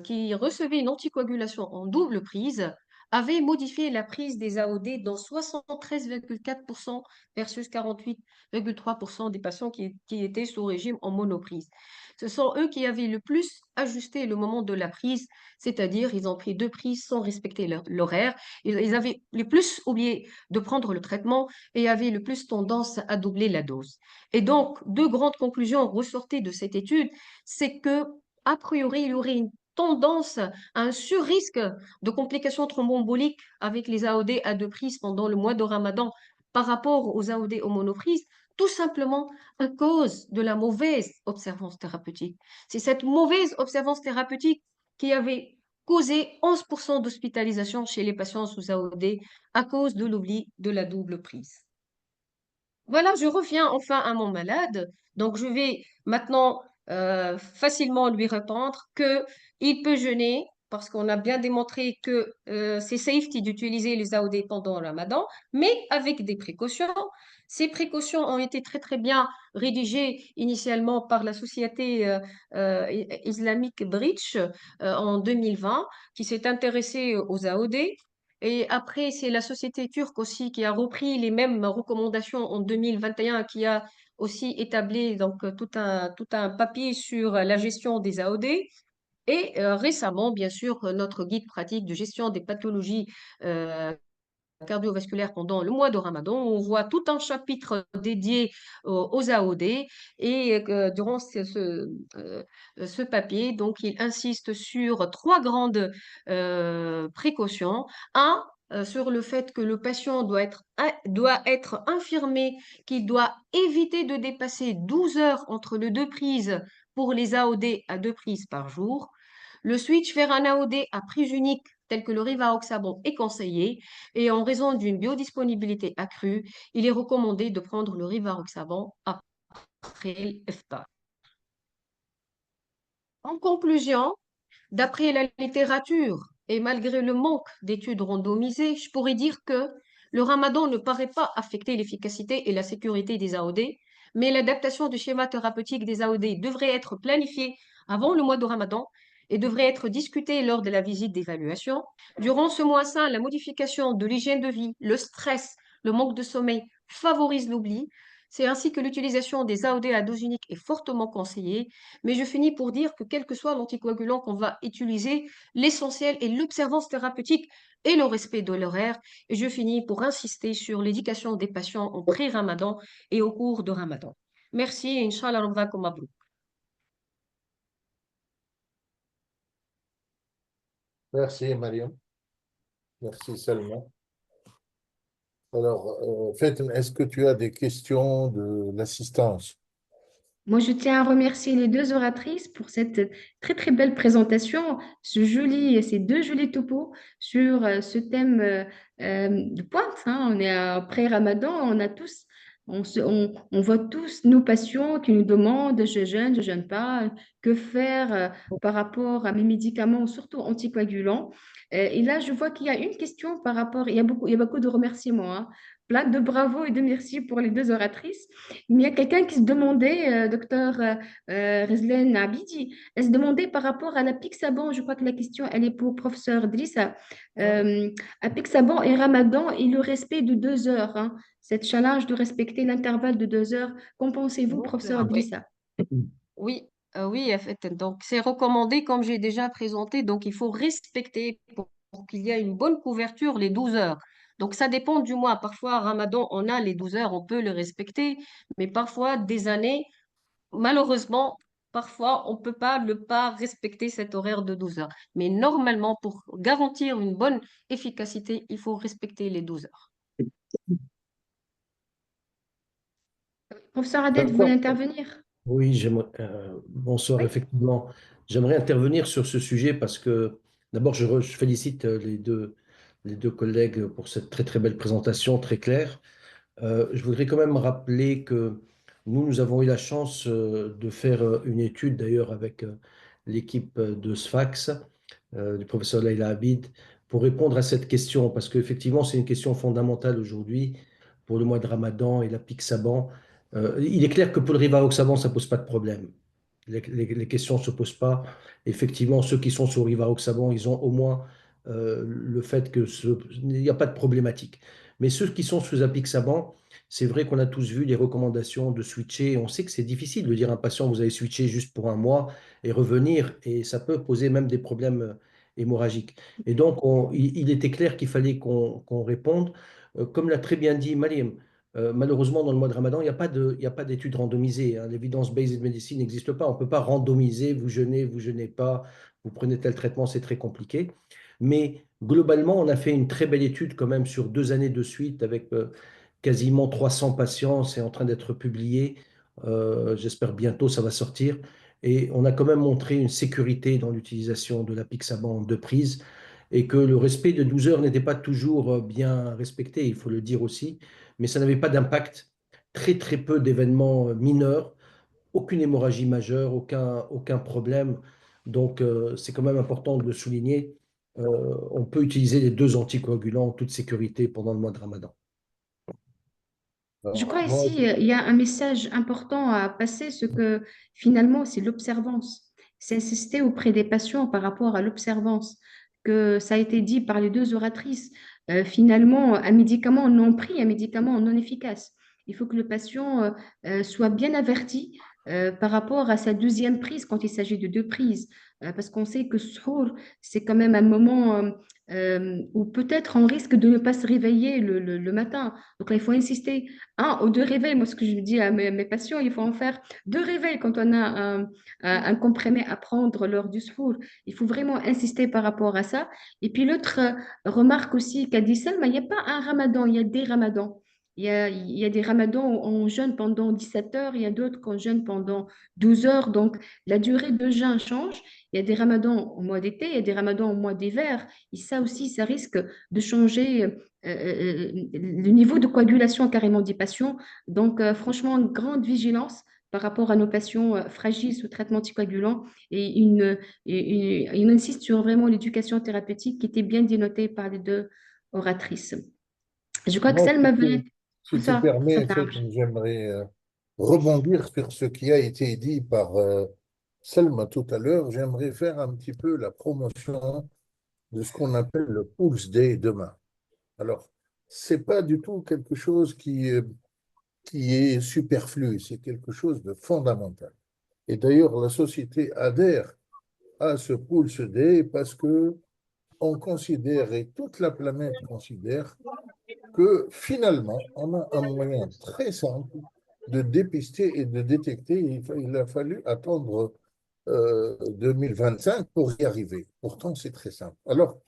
qui recevaient une anticoagulation en double prise avaient modifié la prise des AOD dans 73,4% versus 48,3% des patients qui étaient sous régime en monoprise. Ce sont eux qui avaient le plus ajusté le moment de la prise, c'est-à-dire ils ont pris 2 prises sans respecter l'horaire. Ils avaient le plus oublié de prendre le traitement et avaient le plus tendance à doubler la dose. Et donc, 2 grandes conclusions ressortaient de cette étude, c'est que, a priori, il y aurait une tendance à un surrisque de complications thromboemboliques avec les AOD à 2 prises pendant le mois de Ramadan par rapport aux AOD aux monoprises, tout simplement à cause de la mauvaise observance thérapeutique. C'est cette mauvaise observance thérapeutique qui avait causé 11% d'hospitalisation chez les patients sous AOD à cause de l'oubli de la double prise. Voilà, je reviens enfin à mon malade. Donc, je vais maintenant facilement lui répondre qu'il peut jeûner parce qu'on a bien démontré que c'est safety d'utiliser les AOD pendant le Ramadan, mais avec des précautions. Ces précautions ont été très, très bien rédigées initialement par la Société islamique Bridge en 2020, qui s'est intéressée aux AOD. Et après, c'est la société turque aussi qui a repris les mêmes recommandations en 2021, qui a aussi établi donc tout un papier sur la gestion des AOD. Et récemment, bien sûr, notre guide pratique de gestion des pathologies cardiovasculaires pendant le mois de Ramadan. On voit tout un chapitre dédié aux AOD et durant ce papier, donc il insiste sur 3 grandes précautions. Un, sur le fait que le patient doit être infirmé, qu'il doit éviter de dépasser 12 heures entre les 2 prises pour les AOD à 2 prises par jour. Le switch vers un AOD à prise unique tel que le rivaroxaban est conseillé et en raison d'une biodisponibilité accrue, il est recommandé de prendre le rivaroxaban après l'iftar. En conclusion, d'après la littérature et malgré le manque d'études randomisées, je pourrais dire que le ramadan ne paraît pas affecter l'efficacité et la sécurité des AOD, mais l'adaptation du schéma thérapeutique des AOD devrait être planifiée avant le mois de ramadan et devrait être discutée lors de la visite d'évaluation. Durant ce mois saint, la modification de l'hygiène de vie, le stress, le manque de sommeil favorisent l'oubli. C'est ainsi que l'utilisation des AOD à dose unique est fortement conseillée. Mais je finis pour dire que quel que soit l'anticoagulant qu'on va utiliser, l'essentiel est l'observance thérapeutique et le respect de l'horaire. Et je finis pour insister sur l'éducation des patients en pré-ramadan et au cours de ramadan. Merci, Inch'Allah, Ramadan Mabrouk. Merci, Mariam. Merci, Salma. Alors, Fatem, est-ce que tu as des questions de l'assistance? Moi, je tiens à remercier les 2 oratrices pour cette très très belle présentation, ces 2 jolis topos sur ce thème de pointe, hein. On est après Ramadan, on voit tous nos patients qui nous demandent, je jeûne pas, que faire par rapport à mes médicaments, surtout anticoagulants. Et là, je vois qu'il y a une question par rapport, il y a beaucoup de remerciements, hein. Plein de bravo et de merci pour les 2 oratrices. Mais il y a quelqu'un qui se demandait, docteur Rezlen Abidi, elle se demandait par rapport à la Pixaban, je crois que la question, elle est pour professeur Drissa, à Pixaban et Ramadan et le respect de 2 heures, hein, cette challenge de respecter l'intervalle de 2 heures. Qu'en pensez-vous, professeur Oui, Drissa? oui, oui, en fait, donc c'est recommandé comme j'ai déjà présenté, donc il faut respecter pour qu'il y ait une bonne couverture les 12 heures. Donc, ça dépend du mois. Parfois, à Ramadan, on a les 12 heures, on peut le respecter, mais parfois, des années, malheureusement, parfois, on ne peut pas ne pas respecter cet horaire de 12 heures. Mais normalement, pour garantir une bonne efficacité, il faut respecter les 12 heures. Professeur Aded, vous voulez D'accord. intervenir? Oui, bonsoir, Oui. effectivement. J'aimerais intervenir sur ce sujet parce que d'abord, je félicite les deux collègues pour cette très très belle présentation, très claire. Je voudrais quand même rappeler que nous avons eu la chance de faire une étude d'ailleurs avec l'équipe de Sfax, du professeur Leïla Abid, pour répondre à cette question, parce qu'effectivement, c'est une question fondamentale aujourd'hui pour le mois de Ramadan et la pique Saban. Il est clair que pour le Riva Saban, ça ne pose pas de problème. Les questions ne se posent pas. Effectivement, ceux qui sont sur Riva Saban, ils ont au moins le fait il n'y a pas de problématique. Mais ceux qui sont sous Apixaban, c'est vrai qu'on a tous vu les recommandations de switcher. On sait que c'est difficile de dire à un patient, vous allez switcher juste pour un mois et revenir, et ça peut poser même des problèmes hémorragiques. Et donc, il était clair qu'il fallait qu'on réponde. Comme l'a très bien dit Mariam, malheureusement, dans le mois de Ramadan, il n'y a pas d'études randomisées, hein. L'évidence-based medicine n'existe pas. On ne peut pas randomiser, vous jeûnez pas, vous prenez tel traitement, c'est très compliqué. Mais globalement, on a fait une très belle étude quand même sur 2 années de suite avec quasiment 300 patients. C'est en train d'être publié. J'espère bientôt ça va sortir. Et on a quand même montré une sécurité dans l'utilisation de la Pixaban de prise et que le respect de 12 heures n'était pas toujours bien respecté, il faut le dire aussi, mais ça n'avait pas d'impact. Très très peu d'événements mineurs, aucune hémorragie majeure, aucun problème. Donc, c'est quand même important de le souligner. On peut utiliser les deux anticoagulants en toute sécurité pendant le mois de Ramadan. Je crois Moi, ici, il y a un message important à passer, ce que finalement, c'est l'observance. C'est insister auprès des patients par rapport à l'observance, que ça a été dit par les deux oratrices. Finalement, un médicament non pris, un médicament non efficace. Il faut que le patient soit bien averti par rapport à sa deuxième prise quand il s'agit de deux prises. Parce qu'on sait que suhour, c'est quand même un moment où peut-être on risque de ne pas se réveiller le matin. Donc là, il faut insister un ou deux réveils. Moi, ce que je dis à mes patients, il faut en faire deux réveils quand on a un comprimé à prendre lors du secours. Il faut vraiment insister par rapport à ça. Et puis l'autre remarque aussi qu'a dit Selma, il n'y a pas un ramadan, il y a des ramadans. Il y a des ramadans où on jeûne pendant 17 heures, il y a d'autres qu'on jeûne pendant 12 heures. Donc, la durée de jeûne change. Il y a des ramadans au mois d'été, il y a des ramadans au mois d'hiver. Et ça aussi, ça risque de changer le niveau de coagulation carrément des patients. Donc, franchement, une grande vigilance par rapport à nos patients fragiles sous traitement anticoagulant et une insiste sur vraiment l'éducation thérapeutique qui était bien dénotée par les deux oratrices. Je crois que moi, ça m'avait... si tu Ça, ça permets, en fait, j'aimerais rebondir sur ce qui a été dit par Selma tout à l'heure. J'aimerais faire un petit peu la promotion de ce qu'on appelle le Pulse Day demain. Alors, c'est pas du tout quelque chose qui est superflu, c'est quelque chose de fondamental. Et d'ailleurs, la société adhère à ce Pulse Day parce que on considère, et toute la planète considère, que finalement, on a un moyen très simple de dépister et de détecter. Il a fallu attendre 2025 pour y arriver. Pourtant, c'est très simple. Alors,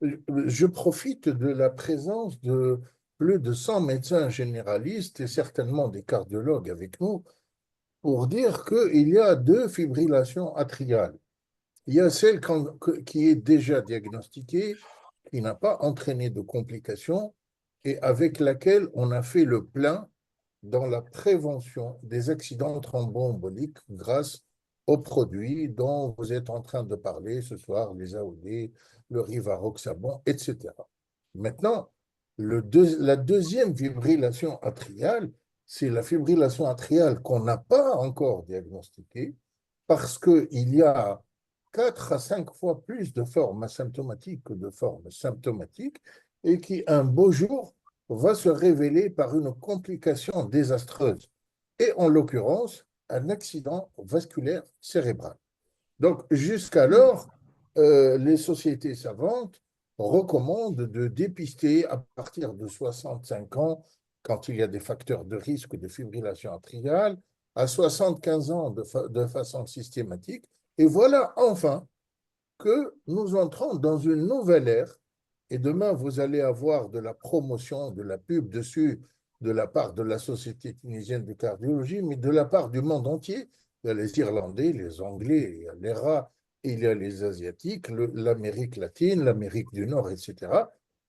je profite de la présence de plus de 100 médecins généralistes et certainement des cardiologues avec nous pour dire qu'il y a deux fibrillations atriales. Il y a celle qui est déjà diagnostiquée, qui n'a pas entraîné de complications et avec laquelle on a fait le plein dans la prévention des accidents thromboemboliques grâce aux produits dont vous êtes en train de parler ce soir, les AOD, le Rivaroxaban, etc. Maintenant, la deuxième fibrillation atriale, c'est la fibrillation atriale qu'on n'a pas encore diagnostiquée parce qu'il y a 4 à 5 fois plus de formes asymptomatiques que de formes symptomatiques et qui, un beau jour, va se révéler par une complication désastreuse et, en l'occurrence, un accident vasculaire cérébral. Donc, jusqu'alors, les sociétés savantes recommande de dépister à partir de 65 ans, quand il y a des facteurs de risque de fibrillation atriale, à 75 ans de façon systématique. Et voilà enfin que nous entrons dans une nouvelle ère. Et demain, vous allez avoir de la promotion, de la pub dessus, de la part de la Société tunisienne de cardiologie, mais de la part du monde entier. Il y a les Irlandais, les Anglais, il y a les rats, il y a les Asiatiques, l'Amérique latine, l'Amérique du Nord, etc.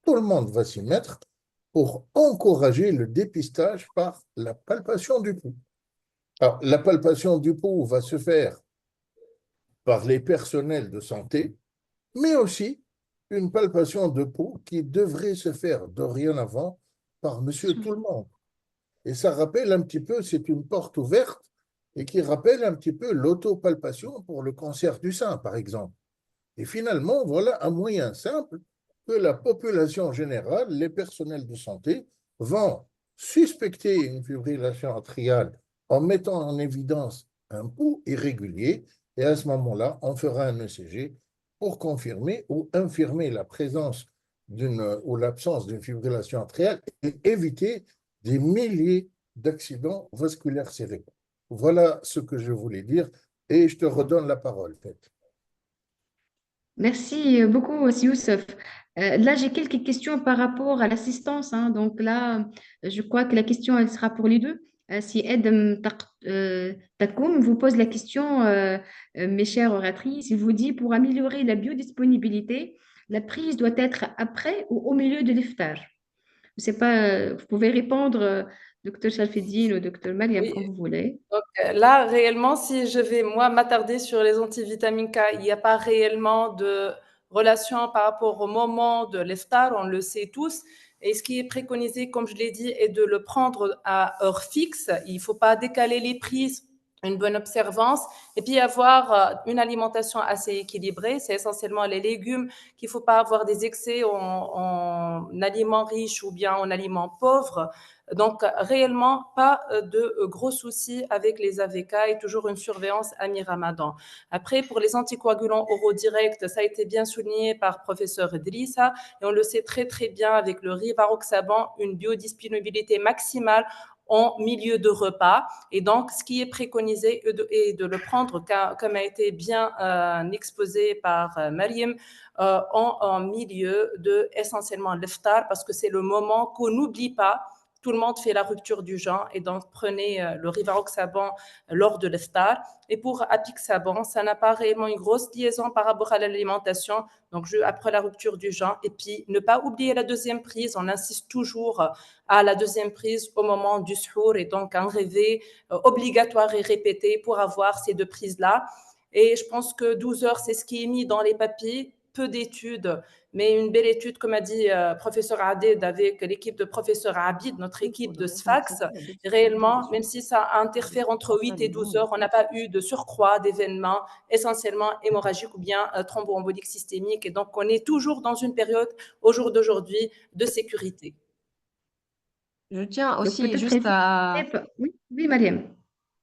Tout le monde va s'y mettre pour encourager le dépistage par la palpation du pouls. Alors, la palpation du pouls va se faire par les personnels de santé, mais aussi une palpation de peau qui devrait se faire dorénavant par monsieur tout le monde. Et ça rappelle un petit peu, c'est une porte ouverte et qui rappelle un petit peu l'autopalpation pour le cancer du sein, par exemple. Et finalement, voilà un moyen simple que la population générale, les personnels de santé, vont suspecter une fibrillation atriale en mettant en évidence un pouls irrégulier. Et à ce moment-là, on fera un ECG pour confirmer ou infirmer la présence ou l'absence d'une fibrillation atriale et éviter des milliers d'accidents vasculaires cérébraux. Voilà ce que je voulais dire et je te redonne la parole, Tête. Merci beaucoup, Youssef. Là, j'ai quelques questions par rapport à l'assistance, hein. Donc là, je crois que la question, elle sera pour les deux. Si Edem Takoum vous pose la question, mes chères oratrices, il vous dit, pour améliorer la biodisponibilité, la prise doit être après ou au milieu de l'iftar. Je ne sais pas, vous pouvez répondre, docteur Chalfeddine ou docteur Mariam, Oui, quand vous voulez. donc là, réellement, si je vais, moi, m'attarder sur les antivitamines K, il n'y a pas réellement de relation par rapport au moment de l'iftar, on le sait tous. Et ce qui est préconisé, comme je l'ai dit, est de le prendre à heure fixe. Il ne faut pas décaler les prises, une bonne observance, et puis avoir une alimentation assez équilibrée. C'est essentiellement les légumes qu'il ne faut pas avoir des excès en aliments riches ou bien en aliments pauvres. Donc, réellement, pas de gros soucis avec les AVK et toujours une surveillance à mi-ramadan. Après, pour les anticoagulants oraux directs, ça a été bien souligné par professeur Idrissa et on le sait très, très bien avec le rivaroxaban, une biodisponibilité maximale en milieu de repas. Et donc, ce qui est préconisé est de le prendre, comme a été bien exposé par Mariam, en milieu de essentiellement l'iftar, parce que c'est le moment qu'on n'oublie pas. Tout le monde fait la rupture du jeûne et donc prenez le rivaroxaban lors de l'iftar. Et pour apixaban, ça n'a pas réellement une grosse liaison par rapport à l'alimentation. Donc, après la rupture du jeûne. Et puis, ne pas oublier la deuxième prise. On insiste toujours à la deuxième prise au moment du suhour et donc un réveil obligatoire et répété pour avoir ces deux prises-là. Et je pense que 12 heures, c'est ce qui est mis dans les papiers. Peu d'études, mais une belle étude, comme a dit professeur Aded avec l'équipe de professeur Abid, notre équipe de SFAX. Réellement, même si ça interfère entre 8 et 12 heures, on n'a pas eu de surcroît d'événements essentiellement hémorragiques ou bien thromboemboliques systémiques. Et donc, on est toujours dans une période, au jour d'aujourd'hui, de sécurité. Je tiens Donc aussi peut-être juste à... Oui, oui, Mariam.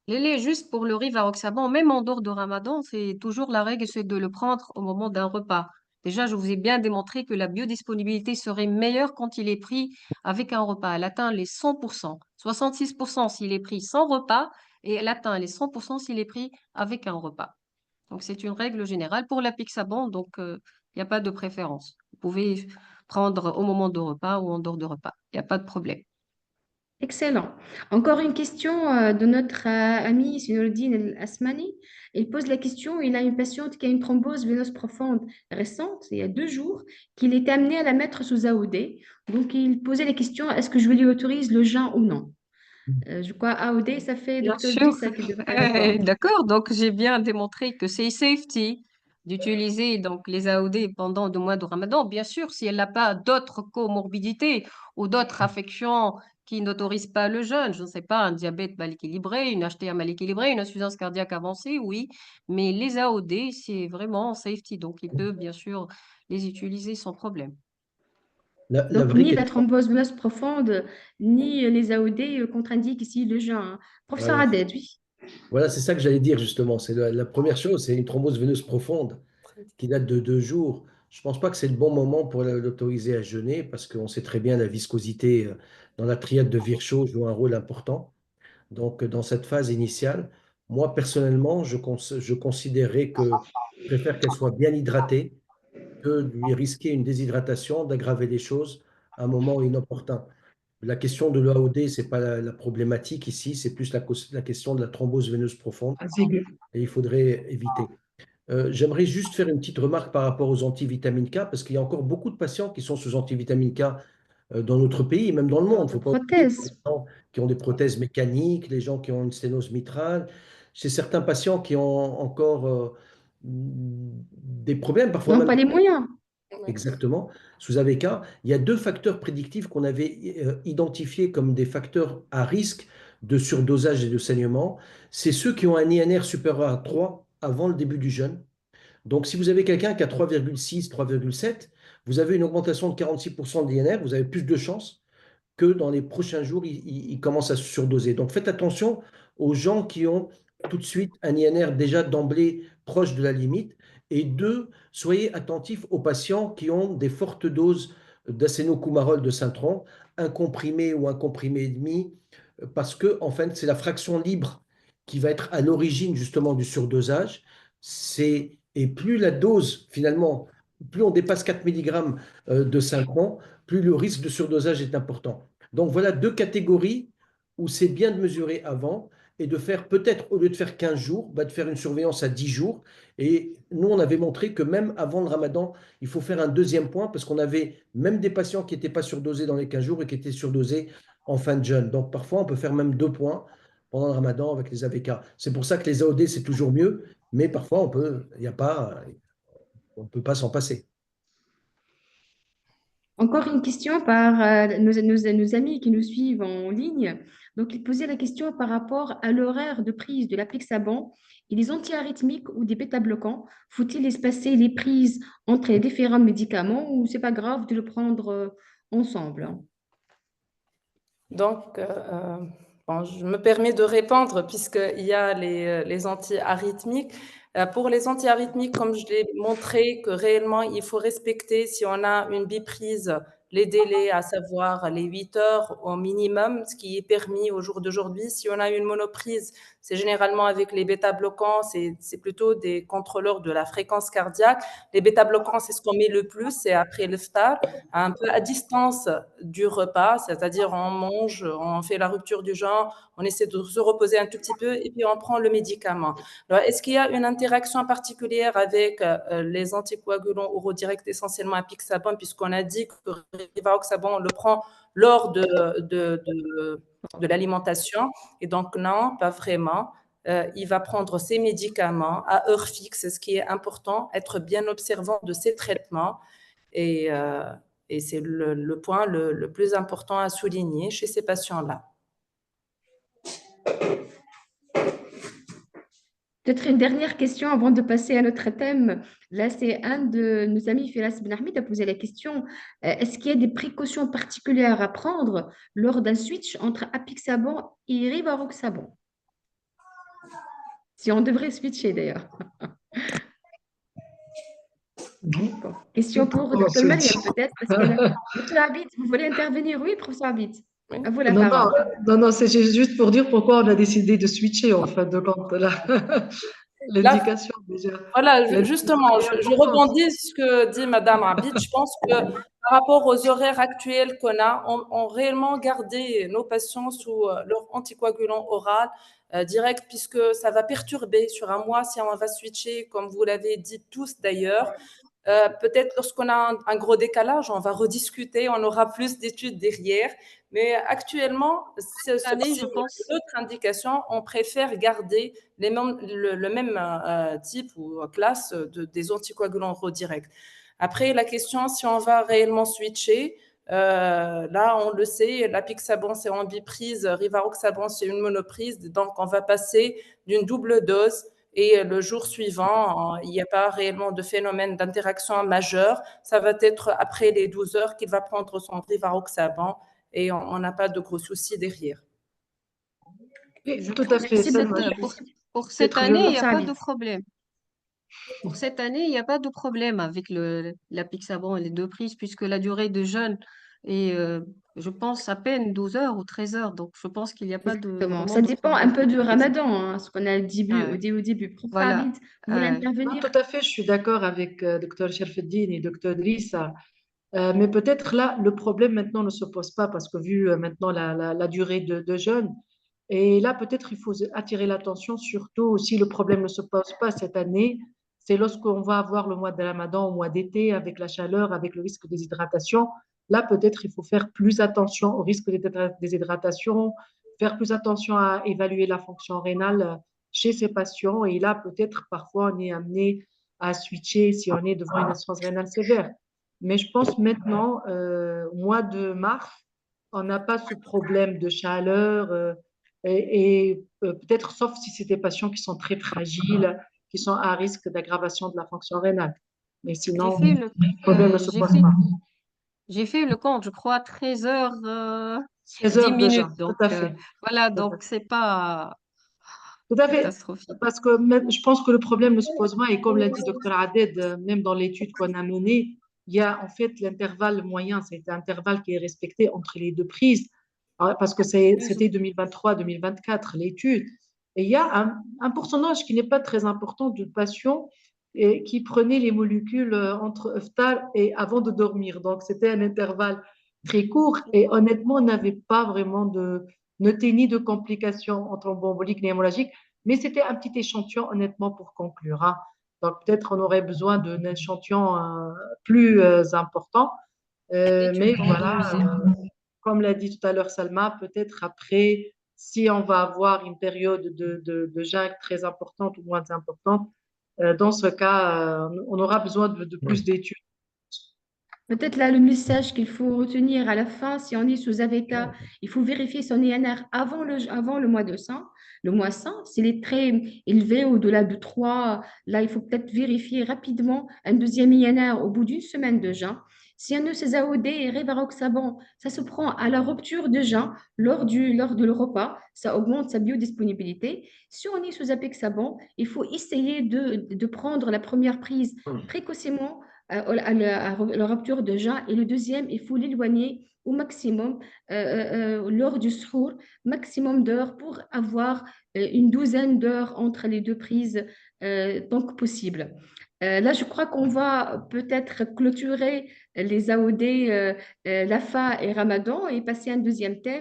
Lélé, juste pour le rivaroxaban, même en dehors de Ramadan, c'est toujours la règle, c'est de le prendre au moment d'un repas. Déjà, je vous ai bien démontré que la biodisponibilité serait meilleure quand il est pris avec un repas. Elle atteint les 100%, 66% s'il est pris sans repas, et elle atteint les 100% s'il est pris avec un repas. Donc, c'est une règle générale pour la Pixaban, donc il n'y a pas de préférence. Vous pouvez prendre au moment de repas ou en dehors de repas. Il n'y a pas de problème. Excellent. Encore une question de notre ami Synoudine El-Asmani. Il pose la question, il a une patiente qui a une thrombose veineuse profonde récente, il y a 2 jours, qu'il est amené à la mettre sous AOD. Donc, il posait la question, est-ce que je lui autorise le jeûne ou non? Je crois AOD, ça fait Bien docteur sûr. Idrissa qui devrait répondre. D'accord, donc j'ai bien démontré que c'est safety d'utiliser donc les AOD pendant le mois de Ramadan. Bien sûr, si elle n'a pas d'autres comorbidités ou d'autres affections qui n'autorisent pas le jeûne, je ne sais pas, un diabète mal équilibré, une HTA mal équilibrée, une insuffisance cardiaque avancée, oui, mais les AOD, c'est vraiment safety, donc il peut bien sûr les utiliser sans problème. La Donc, vraie ni la question, thrombose veineuse profonde, ni les AOD contre-indiquent ici le jeûne, hein. Professeur voilà, Aded, oui. voilà, c'est ça que j'allais dire justement. C'est la première chose, c'est une thrombose veineuse profonde qui date de 2 jours. je ne pense pas que c'est le bon moment pour l'autoriser à jeûner parce qu'on sait très bien la viscosité dans la triade de Virchow joue un rôle important. Donc, dans cette phase initiale, moi, personnellement, je considérerais que je préfère qu'elle soit bien hydratée que de lui risquer une déshydratation, d'aggraver les choses à un moment inopportun. La question de l'AOD, ce n'est pas la problématique ici, c'est plus la question de la thrombose veineuse profonde et il faudrait éviter. J'aimerais juste faire une petite remarque par rapport aux antivitamines K, parce qu'il y a encore beaucoup de patients qui sont sous antivitamines K dans notre pays et même dans le monde. Il ne faut pas oublier les Prothèse. gens qui ont des prothèses mécaniques, les gens qui ont une sténose mitrale. Chez certains patients qui ont encore des problèmes, parfois N'ont même pas les moyens. exactement, sous AVK. Il y a deux facteurs prédictifs qu'on avait identifiés comme des facteurs à risque de surdosage et de saignement. C'est ceux qui ont un INR supérieur à 3 avant le début du jeûne. Donc, si vous avez quelqu'un qui a 3,6, 3,7, vous avez une augmentation de 46% de l'INR, vous avez plus de chances que dans les prochains jours, il commence à se surdoser. Donc, faites attention aux gens qui ont tout de suite un INR déjà d'emblée proche de la limite. Et deux, soyez attentifs aux patients qui ont des fortes doses d'acénocoumarol de Saintron, un comprimé ou un comprimé et demi, parce que, en fait, c'est la fraction libre qui va être à l'origine justement du surdosage. Et plus la dose, finalement, plus on dépasse 4 mg de Saintron, plus le risque de surdosage est important. Donc voilà deux catégories où c'est bien de mesurer avant et de faire peut-être, au lieu de faire 15 jours, de faire une surveillance à 10 jours. Et nous, on avait montré que même avant le ramadan, il faut faire un deuxième point parce qu'on avait même des patients qui n'étaient pas surdosés dans les 15 jours et qui étaient surdosés en fin de jeûne. Donc parfois, on peut faire même 2 points pendant le ramadan avec les AVK. C'est pour ça que les AOD, c'est toujours mieux, mais parfois, on peut pas s'en passer. Encore une question par nos amis qui nous suivent en ligne. Donc, ils posaient la question par rapport à l'horaire de prise de l'apixaban et les antiarythmiques ou des bêta-bloquants. Faut-il espacer les prises entre les différents médicaments ou c'est pas grave de le prendre ensemble? Donc, bon, je me permets de répondre puisqu'il y a les antiarythmiques. Pour les antiarythmiques, comme je l'ai montré, que réellement, il faut respecter, si on a une biprise, les délais, à savoir les 8 heures au minimum, ce qui est permis au jour d'aujourd'hui. Si on a une monoprise, c'est généralement avec les bêta-bloquants, c'est plutôt des contrôleurs de la fréquence cardiaque. Les bêta-bloquants, c'est ce qu'on met le plus, c'est après l'iftar, un peu à distance du repas, c'est-à-dire on mange, on fait la rupture du jeûne, on essaie de se reposer un tout petit peu et puis on prend le médicament. Alors, est-ce qu'il y a une interaction particulière avec les anticoagulants oraux directs, essentiellement apixaban, puisqu'on a dit que rivaroxaban, on le prend lors de l'alimentation, et donc non, pas vraiment. Il va prendre ses médicaments à heure fixe, ce qui est important, être bien observant de ses traitements, et, et c'est le point le plus important à souligner chez ces patients-là. Peut-être une dernière question avant de passer à notre thème. Là, c'est un de nos amis, Firas Ben Ahmed, a posé la question, est-ce qu'il y a des précautions particulières à prendre lors d'un switch entre apixaban et rivaroxaban? Si on devrait switcher d'ailleurs. Bon, question pour Dr Mariam peut-être, parce que là, Dr Abid, vous voulez intervenir? Oui, professeur Abid, Oui. à vous la Non, parole. non, c'est juste pour dire pourquoi on a décidé de switcher en fin de compte. Là. L'indication déjà. Voilà, justement, je rebondis sur ce que dit Madame Abid. Je pense que par rapport aux horaires actuels qu'on a, on réellement gardé nos patients sous leur anticoagulant oral direct, puisque ça va perturber sur un mois si on va switcher, comme vous l'avez dit tous d'ailleurs. Peut-être lorsqu'on a un gros décalage, on va rediscuter, on aura plus d'études derrière. Mais actuellement, Cette année, je pense. autre indication, on préfère garder le même type ou classe des anticoagulants oraux directs. Après, la question, si on va réellement switcher, là, on le sait, l'apixaban, c'est en biprise, rivaroxaban, c'est une monoprise. Donc, on va passer d'une double dose et le jour suivant, il n'y a pas réellement de phénomène d'interaction majeur. Ça va être après les 12 heures qu'il va prendre son rivaroxaban et on n'a pas de gros soucis derrière. Oui, tout à fait. Merci beaucoup. Pour cette année, il n'y a pas de problème. Pour cette année, il n'y a pas de problème avec la Pixaban et les deux prises, puisque la durée de jeûne est, je pense, à peine 12 heures ou 13 heures. Donc, je pense qu'il n'y a pas Exactement. vraiment Ça de dépend un problème peu pour du la Pixaban. Ramadan, hein, ce qu'on a Ouais, dit au début. Prof voilà. Abid, vous voulez Ouais. Non, intervenir? tout à fait, je suis d'accord avec Dr. Sherfeddin et Dr. Drissa. Mais peut-être là, le problème maintenant ne se pose pas parce que vu maintenant la durée de jeûne, et là peut-être il faut attirer l'attention surtout si le problème ne se pose pas cette année, c'est lorsqu'on va avoir le mois de Ramadan au mois d'été avec la chaleur, avec le risque de déshydratation. Là peut-être il faut faire plus attention au risque de déshydratation, faire plus attention à évaluer la fonction rénale chez ces patients. Et là peut-être parfois on est amené à switcher si on est devant une insuffisance rénale sévère. Mais je pense maintenant, au mois de mars, on n'a pas ce problème de chaleur peut-être sauf si c'est des patients qui sont très fragiles, qui sont à risque d'aggravation de la fonction rénale. Mais J'ai sinon, fait le, le problème ne se j'ai pose fait, pas. j'ai fait le compte, je crois, 13 heures, 16 10 heures déjà, minutes. tout Donc, à fait. voilà, Tout à donc fait. c'est pas Tout à fait. catastrophique. Parce que je pense que le problème ne se pose pas. Et comme l'a dit Dr. Aded, même dans l'étude qu'on a menée, il y a en fait l'intervalle moyen, c'est l'intervalle qui est respecté entre les deux prises, parce que Plus ou- c'était 2023-2024 l'étude. Et il y a un pourcentage qui n'est pas très important de patients qui prenaient les molécules entre phtar et avant de dormir. Donc c'était un intervalle très court et honnêtement, on n'avait pas vraiment noté ni de complications en thromboembolique ni hémorragique. Mais c'était un petit échantillon, honnêtement, pour conclure, hein. Donc, peut-être on aurait besoin d'un échantillon plus important. d'études Mais voilà, randomisées. comme l'a dit tout à l'heure Salma, peut-être après, si on va avoir une période de jeûne très importante ou moins importante, dans ce cas, on aura besoin de plus d'études. Peut-être là, le message qu'il faut retenir à la fin, si on est sous AVK, il faut vérifier son INR avant le mois de sang. Le mois sang, s'il est très élevé, au-delà de 3, là, il faut peut-être vérifier rapidement un deuxième INR au bout d'une semaine de jeûne. Si un de ces AOD est rivaroxaban, ça se prend à la rupture de jeûne lors de le repas, ça augmente sa biodisponibilité. Si on est sous apexaban, il faut essayer de prendre la première prise précocement la rupture de jeûne. Et le deuxième, il faut l'éloigner au maximum lors du suhour, maximum d'heures pour avoir une douzaine d'heures entre les deux prises tant que possible. Là, je crois qu'on va peut-être clôturer les AOD, Lafa et Ramadan et passer à un deuxième thème.